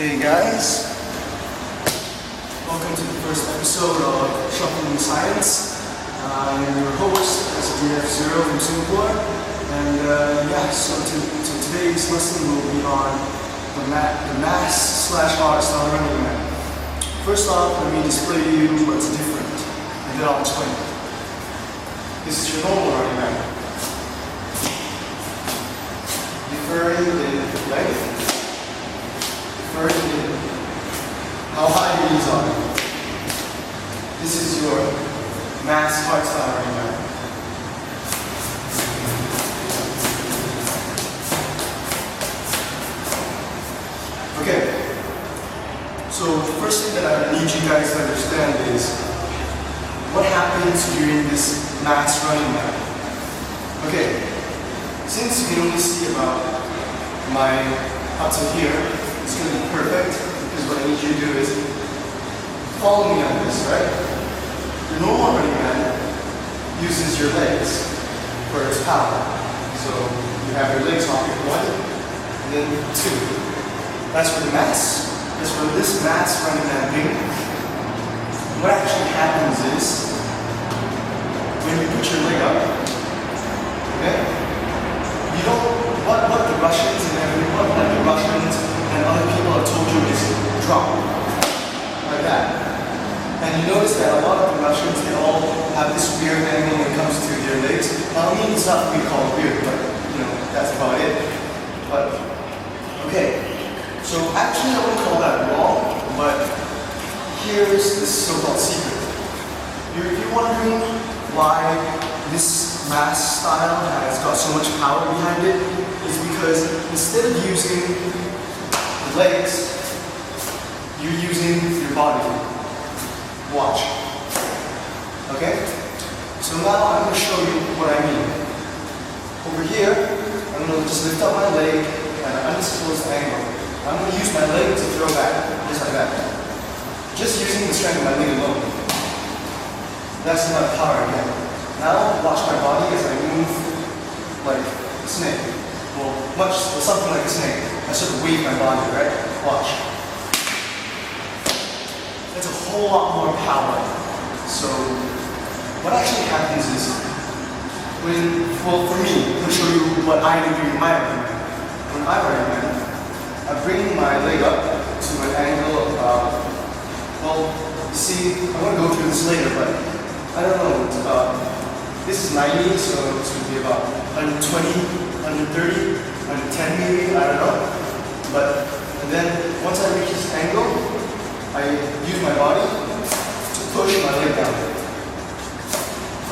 Hey guys, welcome to the first episode of Shuffling Science. I'm your host, Xero from Singapore, and so today's lesson will be on the mass/hardstyle Runningman. First off, let me display to you what's different, and then I'll explain it. This is your normal Runningman. Deferring the length. How high your knees are. This is your mass hardstyle right now. Okay, so the first thing that I need you guys to understand is what happens during this mass running man. Okay, since you can only see about my up to here, it's going to be perfect, because what I need you to do is follow me on this, right? Your normal running man uses your legs for its power. So you have your legs off here, 1, and then 2. That's for the mass. That's for this mass running man thing. What actually happens is, when you put your leg up, okay, you don't, what the Russians and other people have told you is drop, like that. And you notice that a lot of the Russians, they all have this weird angle when it comes to their legs. I mean, it's not what we call weird, but that's about it. But okay, so actually I wouldn't call that wrong, but here's this so-called secret. If you're wondering why this mass style has got so much power behind it, is because instead of using the legs, you're using your body. Watch. Okay? So now I'm going to show you what I mean. Over here, I'm going to just lift up my leg at an undisclosed angle. I'm going to use my leg to throw back, just like that. Just using the strength of my leg alone. That's not power again. Now watch my body as I move like a snake. Well, something like a snake. I sort of wave my body, right? Watch. That's a whole lot more power. So, what actually happens is, for me, I'm going to show you what I do during my Runningman. When I Runningman, I bring my leg up to an angle of, see, I'm going to go through this later, but I don't know, it's about, this is 90, so it's going to be about 120. 130, 110 maybe, I don't know. And then once I reach this angle, I use my body to push my leg down.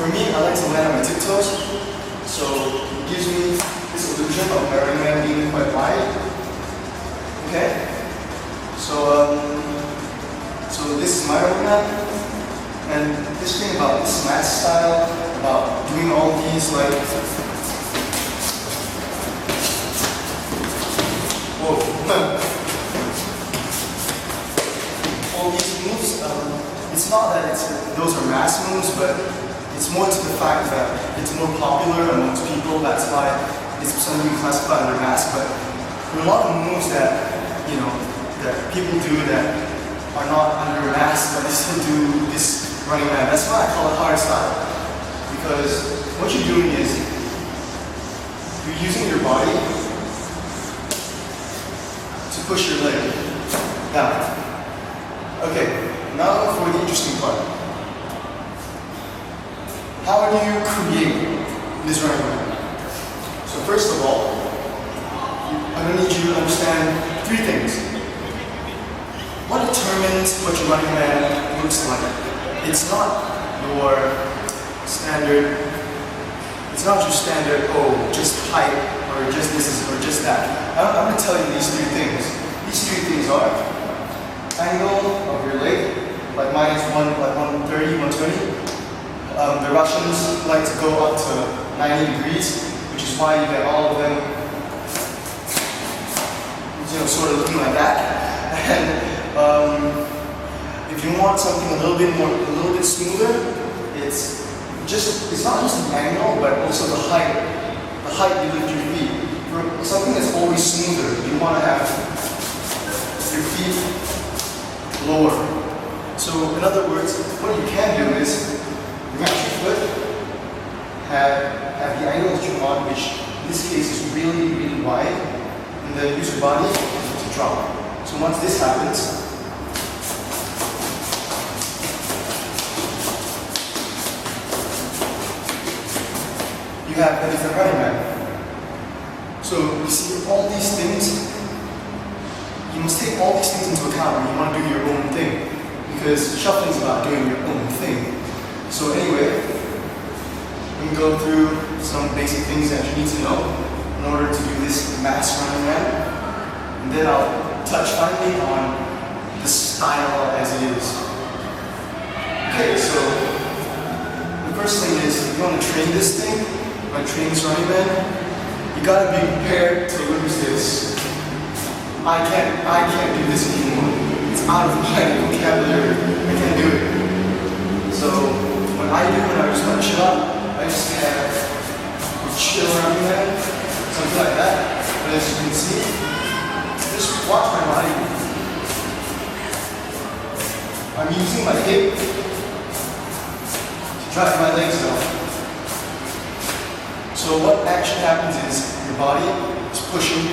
For me, I like to land on my tiptoes, so it gives me this illusion of my Runningman being quite wide. Okay? So this is my Runningman, and this thing about this mass style, about doing all these all these moves, it's not that those are mass moves, but it's more to the fact that it's more popular amongst people. That's why it's something classified under mass. But there are a lot of moves that that people do that are not under mass, but they still do this running man. That's why I call it hardstyle, because what you're doing is you're using your body to push your leg down. Okay, now for the interesting part. How do you create this running man? So first of all, I'm going to need you to understand 3 things. What determines what your running man looks like? It's not your standard, just height, or just this, or just that. I'm going to tell you these 3 things. These 3 things are angle of your leg, like mine is 130, 120. The Russians like to go up to 90 degrees, which is why you get all of them, sort of looking like that. And if you want something a little bit smoother, it's not just the angle, but also the height you lift your feet. For something that's always smoother, you want to have your feet lower. So in other words, what you can do is match your foot, have the angle that you want, which in this case is really, really wide, and then use your body to drop. So once this happens, you have a different running man. So you see all these things, you must take all these things into account when you want to do your own thing, because shuffling is about doing your own thing. So anyway, we can go through some basic things that you need to know in order to do this mass running man, and then I'll touch finally on the style as it is. Okay, so the first thing is, if you want to train this thing, like train this running man, you gotta be prepared to lose this. I can't do this anymore. It's out of my vocabulary. I can't do it. So when I just want to chill out, I just have a chill running man, something like that. But as you can see, just watch my body. I'm using my hip to drive my legs down. So what actually happens is your body is pushing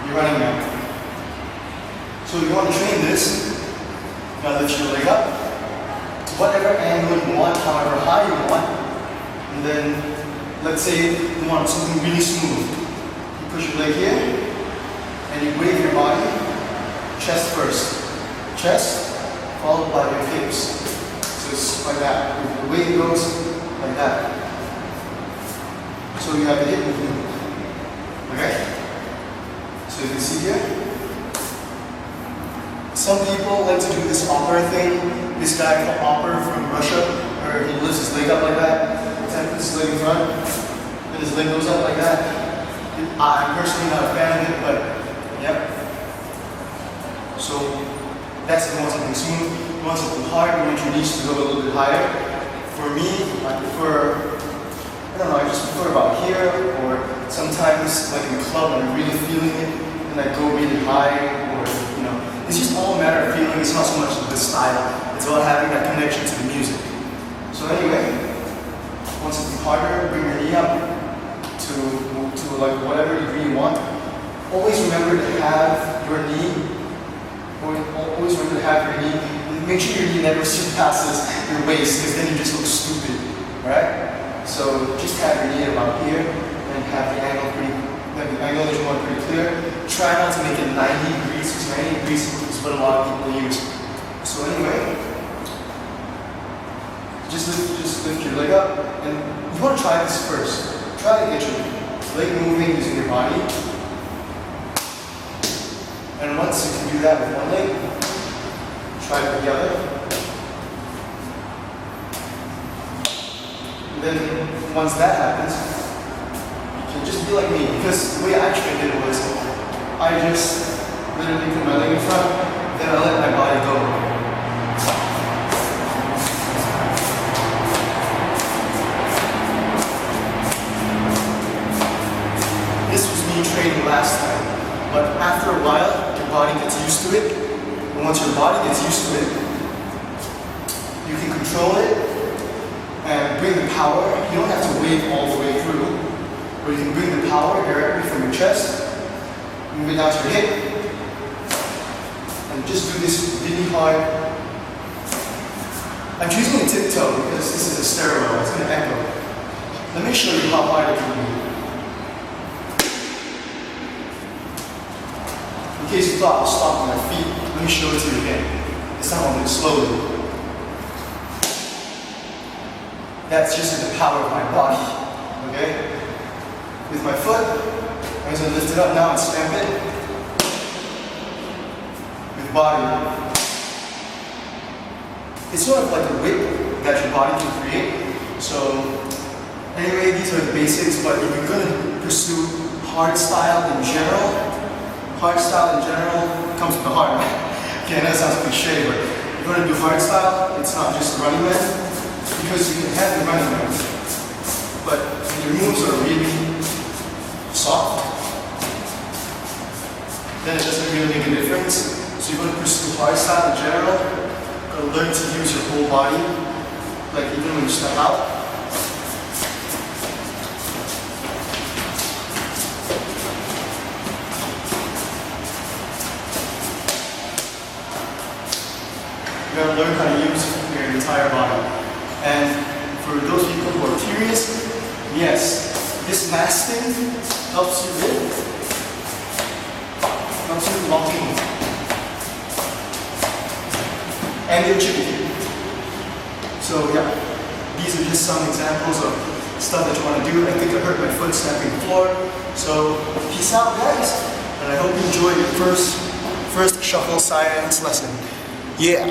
your running man. So if you want to train this, you gotta lift your leg up to whatever angle you want, however high you want, and then let's say you want something really smooth. You push your leg here, and you wave your body, chest first. Chest, followed by your hips. So it's like that. The weight goes like that. So you have the hip movement. Okay? So you can see here. Some people like to do this opera thing. This guy called Opera from Russia, where he lifts his leg up like that, and puts his leg in front, and his leg goes up like that. I'm personally not a fan of it, but yep. So that's if you want something smooth. If you want something hard, you want your knees to go a little bit higher. For me, I prefer, I don't know, I just prefer about here, or sometimes like in the club when I'm really feeling it, and I go really high, or you know, it's just all a matter of feeling. It's not so much the style, it's about having that connection to the music. So anyway, once it's harder, bring your knee up to like whatever degree you want. Always remember to have your knee, always remember to have your knee, and make sure your knee never surpasses your waist, because then you just look stupid, alright? So just have your knee about here, and have the angle that you want pretty clear. Try not to make it 90 degrees, because 90 degrees is what a lot of people use. So anyway, just lift your leg up, and you want to try this first. Try to get your leg moving using your body. And once you can do that with one leg, try it with the other. And then once that happens, you can just be like me, because the way I trained it was, I just literally put my leg in front, then I let my body go. This was me training last time, but after a while, your body gets used to it, and once your body gets used to it, you can control it and bring the power. You don't have to wave all the way through, but you can bring the power directly from your chest, move it down to your hip, and just do this really hard. I'm choosing a tiptoe because this is a stairwell, it's going to echo. Let me show you how hard it can be. In case you thought I was stopping my feet, let me show it to you again. This time I'm going to slowly. That's just the power of my body, okay? With my foot, I'm just going to lift it up now and stamp it. With body. It's sort of like a whip that your body can create. So, anyway, these are the basics, but if you're going to pursue hardstyle in general, hardstyle in general comes with the heart. Okay, that sounds cliche, but if you're going to do hardstyle, it's not just Runningman, because you can have the Runningman, but when your moves are really soft, then it doesn't really make a difference. So you want to pursue hardstyle in general, you gotta learn to use your whole body, like even when you step out. You gotta learn how to use your entire body. And for those people who are curious, yes, this mass thing helps you locking and your chicken. So yeah, these are just some examples of stuff that you want to do. I think I hurt my foot snapping the floor. So peace out, guys, and I hope you enjoyed your first shuffle science lesson. Yeah.